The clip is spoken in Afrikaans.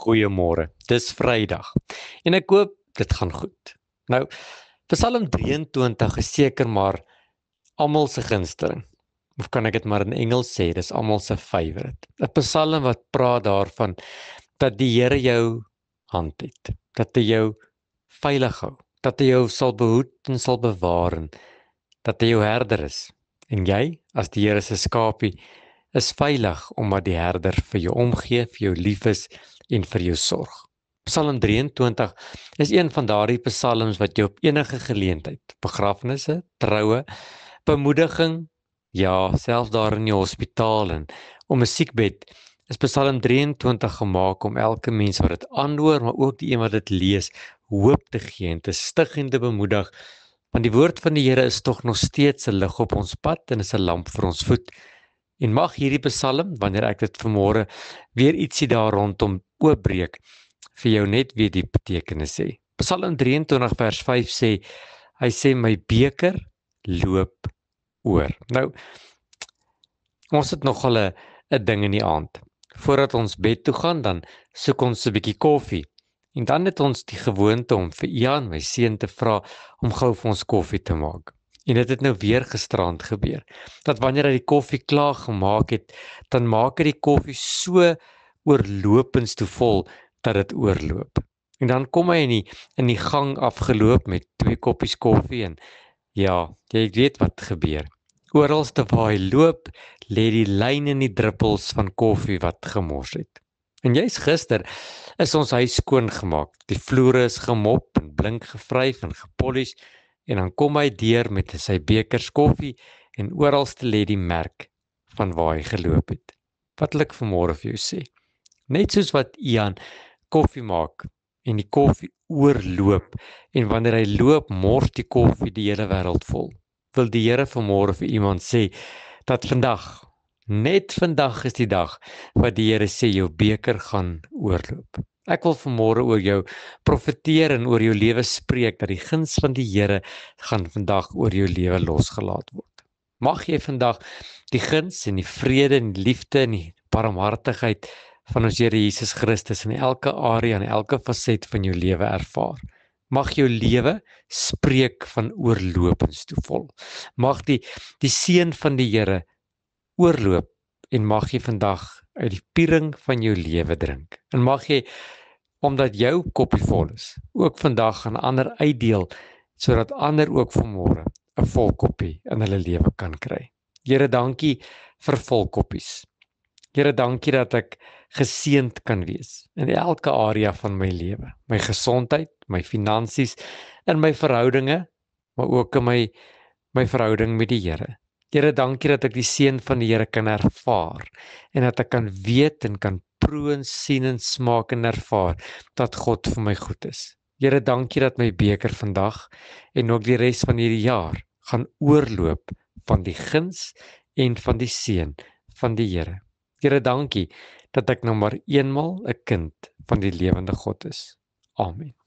Goeiemôre, dis Vrydag en ek hoop dit gaan goed. Nou, Psalm 23 is seker maar almal se gunsteling. Of kan ek dit maar in Engels sê, dis almal se favourite. 'n Psalm wat praat daarvan dat die Here jou hand het, dat hy jou veilig hou, dat hy jou sal behoed en sal bewaar en dat hy jou herder is. En jy, as die Here se skapie, is veilig omdat die herder vir jou omgee, vir jou lief is en vir jou sorg. Psalm 23 is een van daardie psalms wat jy op enige geleentheid, begrafnisse, troue, bemoediging, ja, selfs daar in die hospitaal en om 'n siekbed, is Psalm 23 gemaak om elke mens wat dit aanhoor, maar ook die een wat dit lees, hoop te gee en te stig en te bemoedig, want die woord van die Here is tog nog steeds 'n lig op ons pad en is 'n lamp vir ons voet. En mag hierdie Psalm, wanneer ek dit vanmôre weer ietsie daar rondom oopbreek, vir jou net weer die betekenis sê. Psalm 23 vers 5 sê, hy sê my beker loop oor. Nou, ons het nogal 'n ding in die aand. Voordat ons bed toe gaan, dan soek ons 'n bietjie koffie. En dan het ons die gewoonte om vir Ian, my seun, te vra om gou vir ons koffie te maak. En dit het nou weer gisterand gebeur, dat wanneer hy die koffie klaar gemaak het, dan maak hy die koffie so oorlopends te vol, dat dit oorloop. En dan kom hy in die gang afgeloop met 2 koppies koffie en ja, jy weet wat gebeur. Oralste waar hy loop, lê die lyn en die druppels van koffie wat gemors het. En juis gister is ons huis skoon gemaak. Die vloere is gemop en blink gevryf en gepolish en dan kom hy deur met sy bekers koffie en oralste lê die merk van waar hy geloop het. Wat wil ek vanmôre vir jou sê? Net soos wat Ian koffie maak en die koffie oorloop en wanneer hy loop mors die koffie die hele wêreld vol. Wil die Here vanmôre vir iemand sê dat vandag, net vandag is die dag wat die Here sê jou beker gaan oorloop. Ek wil vanmôre oor jou profeteer en oor jou lewe spreek dat die guns van die Here gaan vandag oor jou lewe losgelaat word. Mag jy vandag die guns en die vrede en die liefde en die barmhartigheid van ons Here Jesus Christus in elke area en elke faset van jou lewe ervaar. Mag jou lewe spreek van oorlopends toe vol. Mag die seën van die Here oorloop en mag jy vandag uit die piering van jou lewe drink. En mag jy, omdat jou koppie vol is, ook vandag aan ander uitdeel, sodat ander ook vanmôre 'n vol koppie in hulle lewe kan kry. Here, dankie vir vol koppies. Here, dankie dat ek geseënd kan wees in elke area van my lewe. My gesondheid, my finansies, in my verhoudinge, maar ook in my verhouding met die Here. Here, dankie dat ek die seën van die Here kan ervaar en dat ek kan weet en kan proe en sien en smaak en ervaar dat God vir my goed is. Here, dankie dat my beker vandag en ook die res van hierdie jaar gaan oorloop van die guns en van die seën van die Here. Here, dankie dat ek nou maar eenmal 'n kind van die lewende God is. Amen.